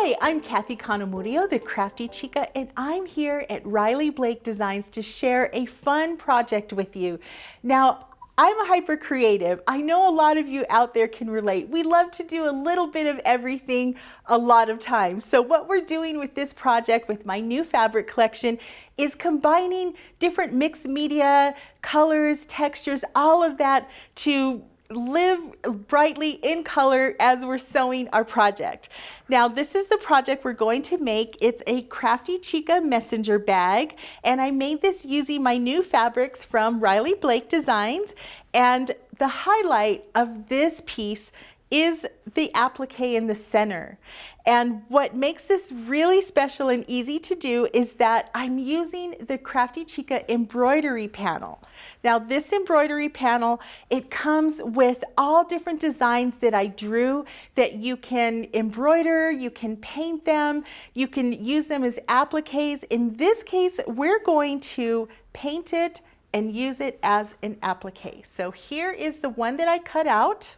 Hi, I'm Kathy Cano-Murillo, the Crafty Chica, and I'm here at Riley Blake Designs to share a fun project with you. Now, I'm a hyper creative. I know a lot of you out there can relate. We love to do a little bit of everything a lot of times. So what we're doing with this project with my new fabric collection is combining different mixed media, colors, textures, all of that to live brightly in color as we're sewing our project. Now this is the project we're going to make. It's a Crafty Chica messenger bag, and I made this using my new fabrics from Riley Blake Designs. And the highlight of this piece is the applique in the center. And what makes this really special and easy to do is that I'm using the Crafty Chica embroidery panel. Now this embroidery panel, it comes with all different designs that I drew that you can embroider, you can paint them, you can use them as appliques. In this case, we're going to paint it and use it as an applique. So here is the one that I cut out.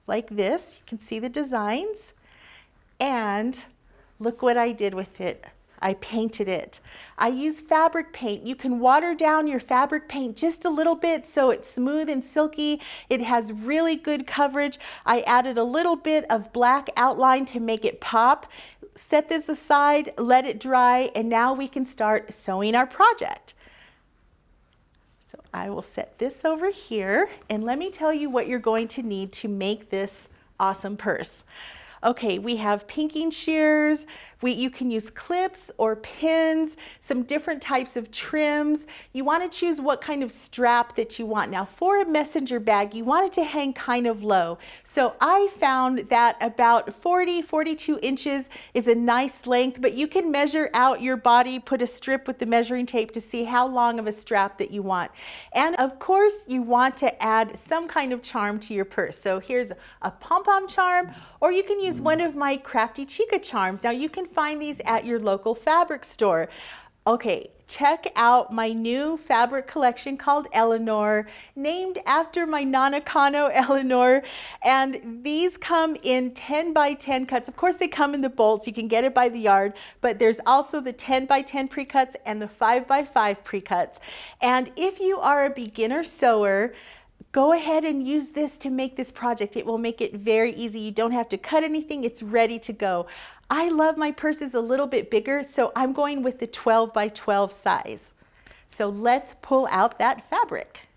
Like this, you can see the designs, and look what I did with it. I painted it. I use fabric paint. You can water down your fabric paint just a little bit so it's smooth and silky. It has really good coverage. I added a little bit of black outline to make it pop. Set this aside, let it dry, and now we can start sewing our project. So I will set this over here, and let me tell you what you're going to need to make this awesome purse. Okay, we have pinking shears. You can use clips or pins, some different types of trims. You want to choose what kind of strap that you want. Now for a messenger bag, you want it to hang kind of low. So I found that about 42 inches is a nice length, but you can measure out your body, put a strip with the measuring tape to see how long of a strap that you want. And of course, you want to add some kind of charm to your purse. So here's a pom-pom charm, or you can use one of my Crafty Chica charms. Now you can find these at your local fabric store. Okay, check out my new fabric collection called Eleanor, named after my Nana Cano, Eleanor. And these come in 10 by 10 cuts. Of course, they come in the bolts. You can get it by the yard, but there's also the 10 by 10 pre-cuts and the 5 by 5 pre-cuts. And if you are a beginner sewer, go ahead and use this to make this project. It will make it very easy. You don't have to cut anything. It's ready to go. I love my purses a little bit bigger, so I'm going with the 12 by 12 size. So let's pull out that fabric.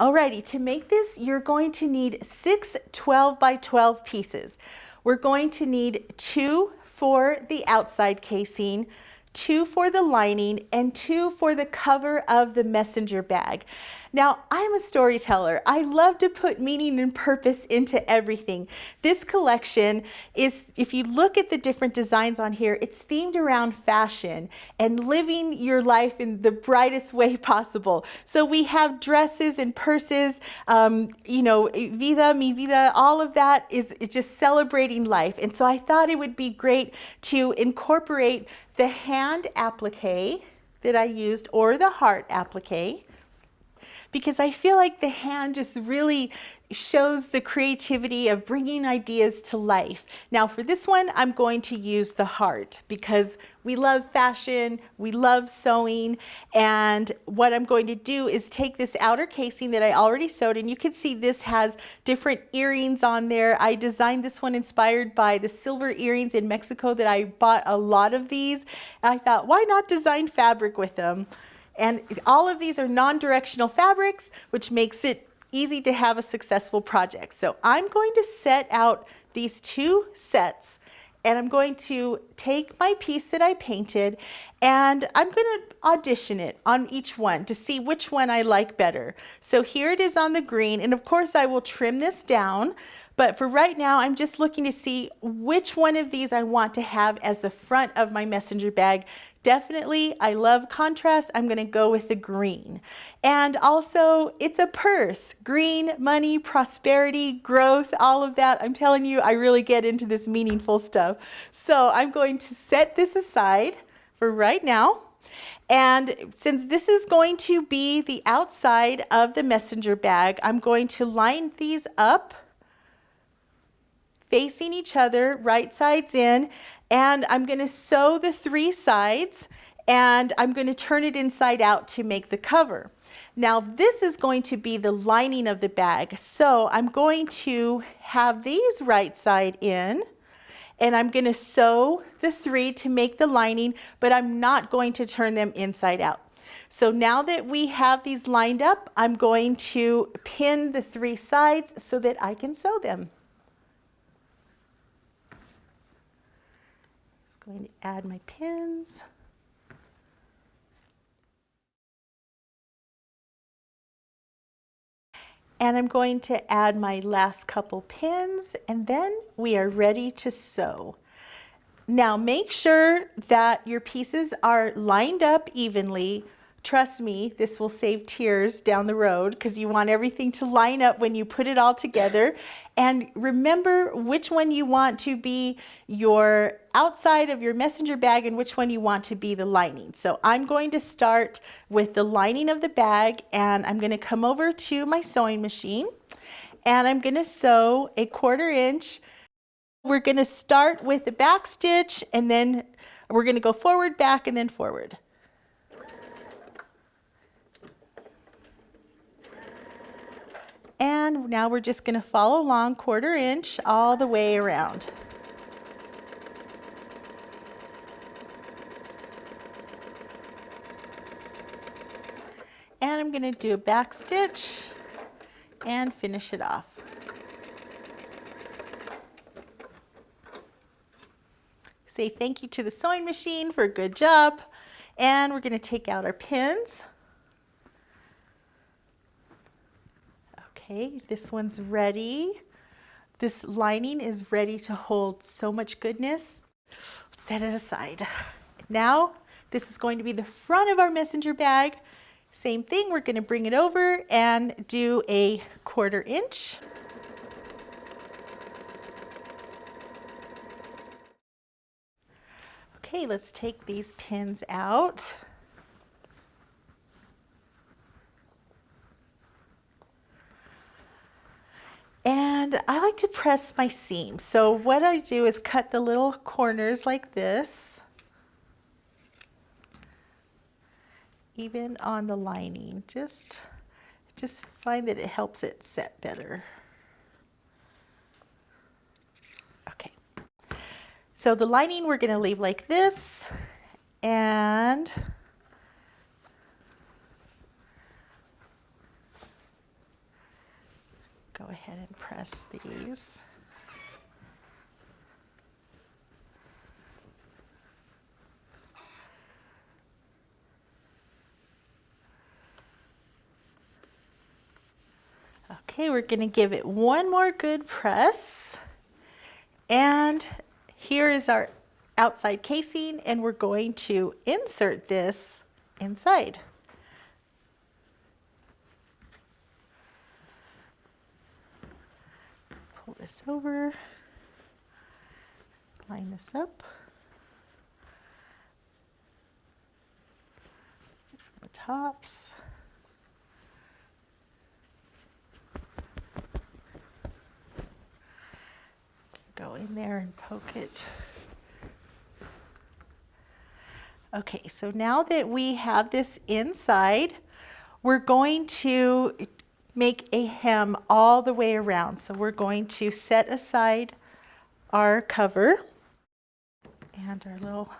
Alrighty, to make this, you're going to need 6 12 by 12 pieces. We're going to need 2 for the outside casing, 2 for the lining, and 2 for the cover of the messenger bag. Now, I'm a storyteller. I love to put meaning and purpose into everything. This collection is, if you look at the different designs on here, it's themed around fashion and living your life in the brightest way possible. So we have dresses and purses, you know, vida, mi vida, all of that is just celebrating life. And so I thought it would be great to incorporate the hand applique that I used, or the heart applique, because I feel like the hand just really shows the creativity of bringing ideas to life. Now for this one, I'm going to use the heart because we love fashion, we love sewing, and what I'm going to do is take this outer casing that I already sewed, and you can see this has different earrings on there. I designed this one inspired by the silver earrings in Mexico that I bought a lot of these. I thought, why not design fabric with them? And all of these are non-directional fabrics, which makes it easy to have a successful project. So I'm going to set out these 2 sets, and I'm going to take my piece that I painted, and I'm going to audition it on each one to see which one I like better. So here it is on the green, and of course I will trim this down. But for right now, I'm just looking to see which one of these I want to have as the front of my messenger bag. Definitely, I love contrast. I'm going to go with the green. And also, it's a purse. Green, money, prosperity, growth, all of that. I'm telling you, I really get into this meaningful stuff. So I'm going to set this aside for right now. And since this is going to be the outside of the messenger bag, I'm going to line these up facing each other, right sides in, and I'm going to sew the 3 sides, and I'm going to turn it inside out to make the cover. Now this is going to be the lining of the bag, so I'm going to have these right side in, and I'm going to sew the 3 to make the lining, but I'm not going to turn them inside out. So now that we have these lined up, I'm going to pin the 3 sides so that I can sew them. Just going to add my pins. And I'm going to add my last couple pins, and then we are ready to sew. Now make sure that your pieces are lined up evenly. Trust me, this will save tears down the road because you want everything to line up when you put it all together. And remember which one you want to be your outside of your messenger bag and which one you want to be the lining. So I'm going to start with the lining of the bag, and I'm going to come over to my sewing machine, and I'm going to sew a 1/4 inch. We're going to start with the back stitch, and then we're going to go forward, back, and then forward. And now we're just going to follow along 1/4 inch all the way around. And I'm going to do a back stitch and finish it off. Say thank you to the sewing machine for a good job. And we're going to take out our pins. Okay, this one's ready. This lining is ready to hold so much goodness. Set it aside. Now, this is going to be the front of our messenger bag. Same thing, we're going to bring it over and do a 1/4 inch. Okay, let's take these pins out. And I like to press my seam. So what I do is cut the little corners like this, even on the lining. Just find that it helps it set better. Okay. So the lining we're going to leave like this, and go ahead and press these. Okay, we're going to give it one more good press. And here is our outside casing, and we're going to insert this inside. Pull this over, line this up. From the tops. Go in there and poke it. Okay, so now that we have this inside, we're going to make a hem all the way around. So we're going to set aside our cover and our little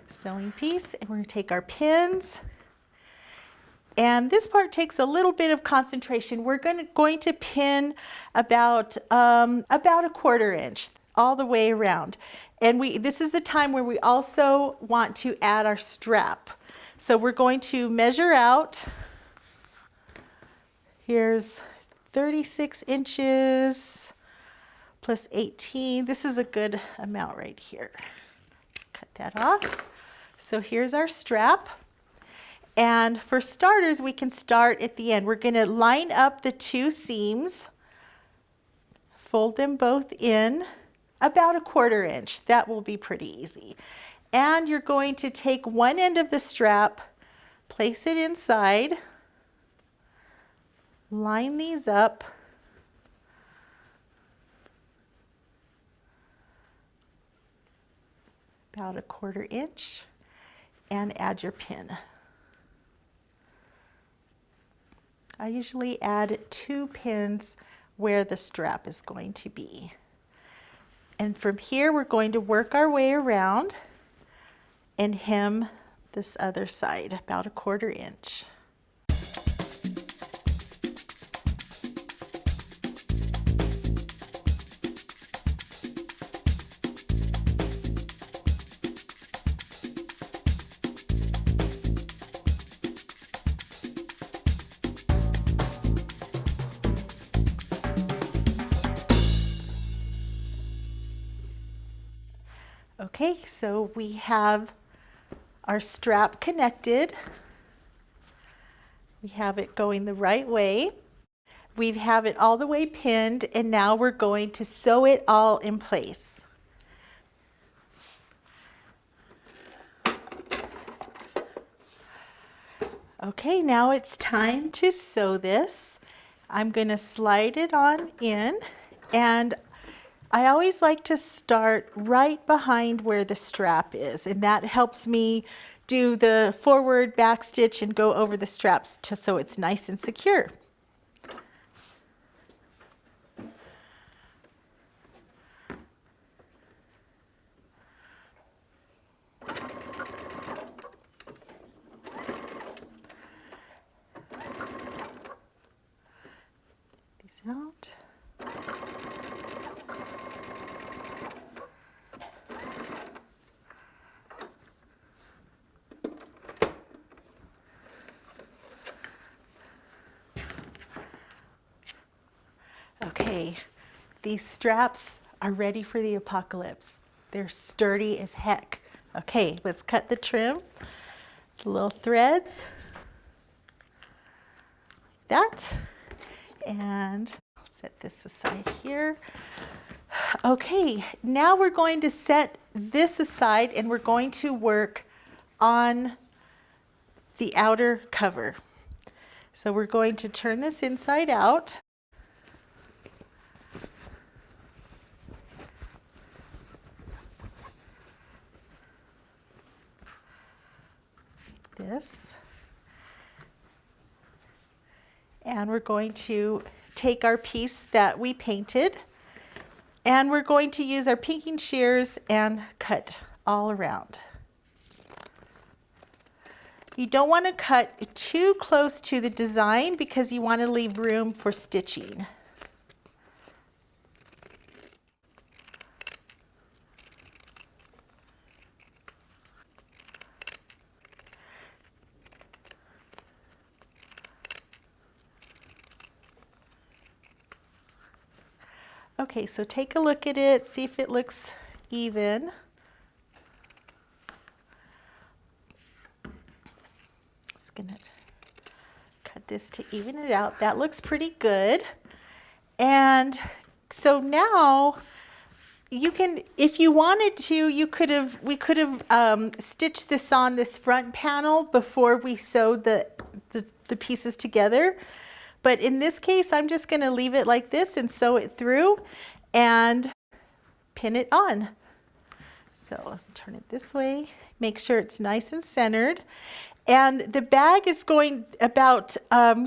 sewing piece, and we're going to take our pins. And this part takes a little bit of concentration. We're going to pin about a 1/4 inch all the way around. And this is the time where we also want to add our strap. So we're going to measure out. Here's 36 inches plus 18. This is a good amount right here. Cut that off. So here's our strap. And for starters, we can start at the end. We're going to line up the 2 seams, fold them both in about 1/4 inch. That will be pretty easy. And you're going to take one end of the strap, place it inside, line these up, about 1/4 inch, and add your pin. I usually add 2 pins where the strap is going to be. And from here, we're going to work our way around and hem this other side about 1/4 inch. Okay, so we have our strap connected. We have it going the right way. We have it all the way pinned, and now we're going to sew it all in place. Okay, now it's time to sew this. I'm going to slide it on in, and I always like to start right behind where the strap is, and that helps me do the forward back stitch and go over the straps so it's nice and secure. These out. Okay, these straps are ready for the apocalypse. They're sturdy as heck. Okay, let's cut the trim. The little threads, like that. And I'll set this aside here. Okay, now we're going to set this aside and we're going to work on the outer cover. So we're going to turn this inside out. This. And we're going to take our piece that we painted, and we're going to use our pinking shears and cut all around. You don't want to cut too close to the design because you want to leave room for stitching. Okay, so take a look at it, see if it looks even. Just gonna cut this to even it out. That looks pretty good. And so now you can, if you wanted to, we could have stitched this on this front panel before we sewed the pieces together. But in this case, I'm just going to leave it like this and sew it through and pin it on. So turn it this way, make sure it's nice and centered. And the bag is going about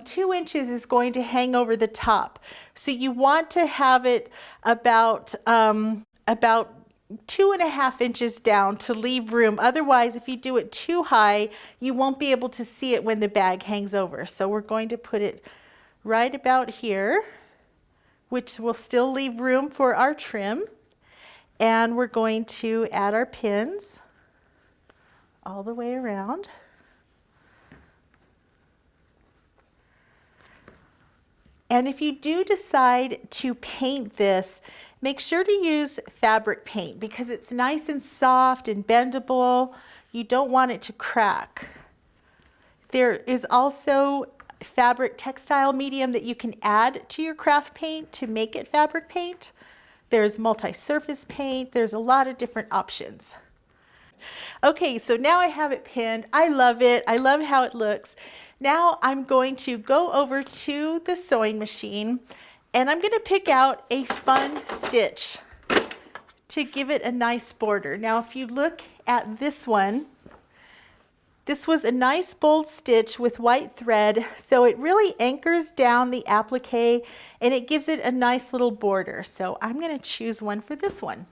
2 inches is going to hang over the top. So you want to have it about 2.5 inches down to leave room. Otherwise, if you do it too high, you won't be able to see it when the bag hangs over. So we're going to put it right about here, which will still leave room for our trim. And we're going to add our pins all the way around. And if you do decide to paint this, make sure to use fabric paint because it's nice and soft and bendable. You don't want it to crack. There is also fabric textile medium that you can add to your craft paint to make it fabric paint. There's multi-surface paint. There's a lot of different options. Okay, so now I have it pinned. I love it. I love how it looks. Now I'm going to go over to the sewing machine and I'm going to pick out a fun stitch. to give it a nice border. Now if you look at this one, this was a nice bold stitch with white thread, so it really anchors down the applique and it gives it a nice little border. So I'm going to choose one for this one.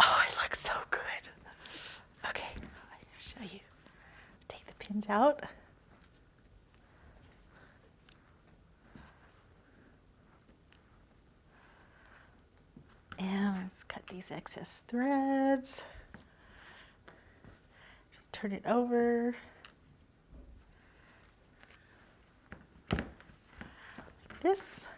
Oh, it looks so good. Okay, I'll show you. Take the pins out. And let's cut these excess threads. Turn it over. Like this.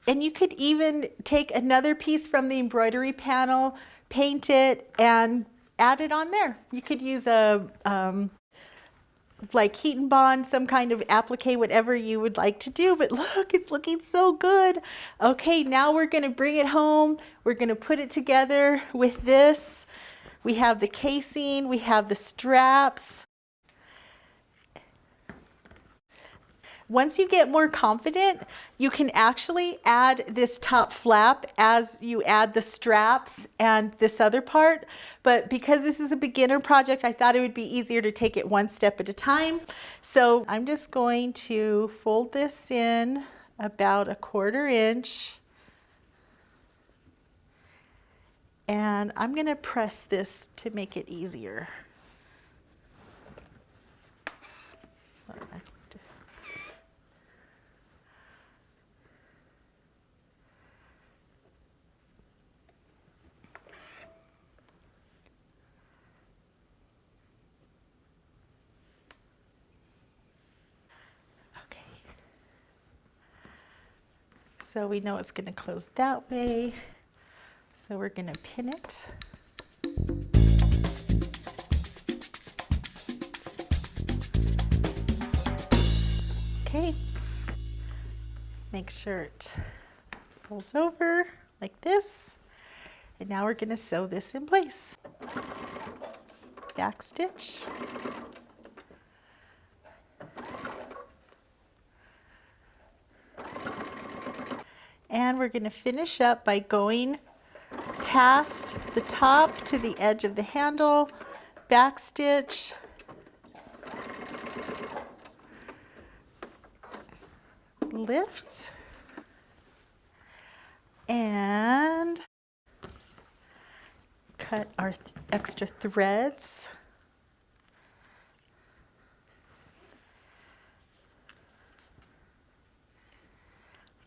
And you could even take another piece from the embroidery panel, paint it, and add it on there. You could use a like heat and bond, some kind of applique, whatever you would like to do. But look, it's looking so good. Okay, now we're going to bring it home. We're going to put it together with this. We have the casing, we have the straps. Once you get more confident, you can actually add this top flap as you add the straps and this other part. But because this is a beginner project, I thought it would be easier to take it one step at a time. So I'm just going to fold this in about 1/4 inch. And I'm going to press this to make it easier. So we know it's going to close that way. So we're going to pin it. Okay. Make sure it folds over like this. And now we're going to sew this in place. Back stitch. And we're going to finish up by going past the top to the edge of the handle, back stitch, lift, and cut our extra threads.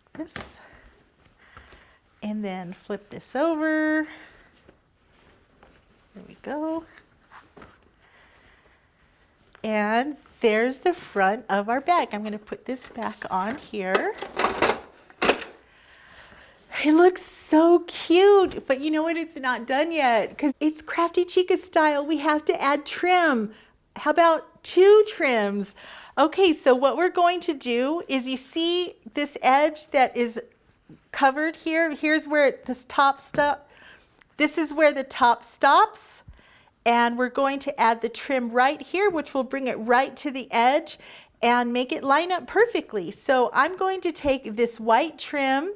Like this. And then flip this over. There we go. And there's the front of our bag. I'm going to put this back on here. It looks so cute, but you know what? It's not done yet because it's Crafty Chica style. We have to add trim. How about 2 trims? Okay, so what we're going to do is, you see this edge that is covered here. Here's where this top stop. This is where the top stops, and we're going to add the trim right here, which will bring it right to the edge and make it line up perfectly. So I'm going to take this white trim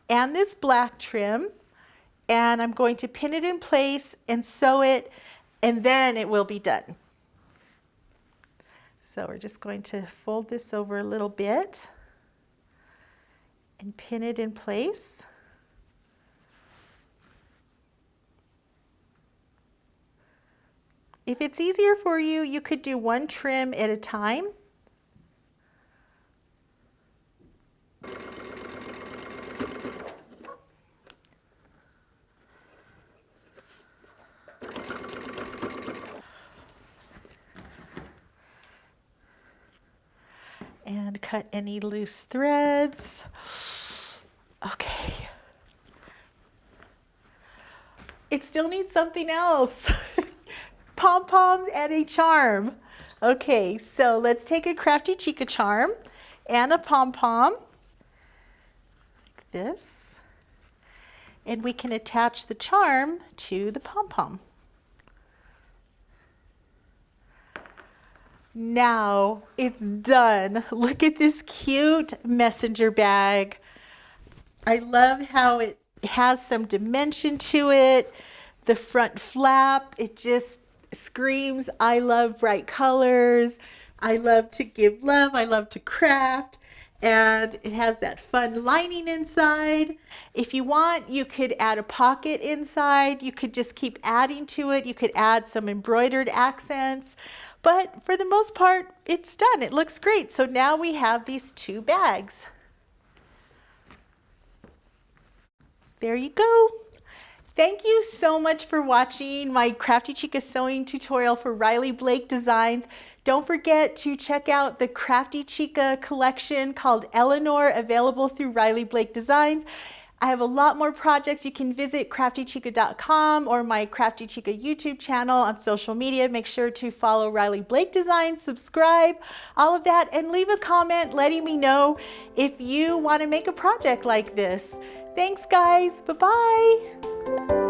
and this black trim, and I'm going to pin it in place and sew it, and then it will be done. So we're just going to fold this over a little bit and pin it in place. If it's easier for you, you could do 1 trim at a time. And cut any loose threads. Okay. It still needs something else. Pom-poms and a charm. Okay, so let's take a Crafty Chica charm and a pom-pom, like this. And we can attach the charm to the pom-pom. Now it's done. Look at this cute messenger bag. I love how it has some dimension to it. The front flap, it just screams, I love bright colors. I love to give love. I love to craft. And it has that fun lining inside. If you want, you could add a pocket inside. You could just keep adding to it. You could add some embroidered accents. But for the most part, it's done. It looks great. So now we have these 2 bags. There you go. Thank you so much for watching my Crafty Chica sewing tutorial for Riley Blake Designs. Don't forget to check out the Crafty Chica collection called Eleanor, available through Riley Blake Designs. I have a lot more projects. You can visit craftychica.com or my Crafty Chica YouTube channel on social media. Make sure to follow Riley Blake Designs, subscribe, all of that, and leave a comment letting me know if you want to make a project like this. Thanks, guys. Bye-bye.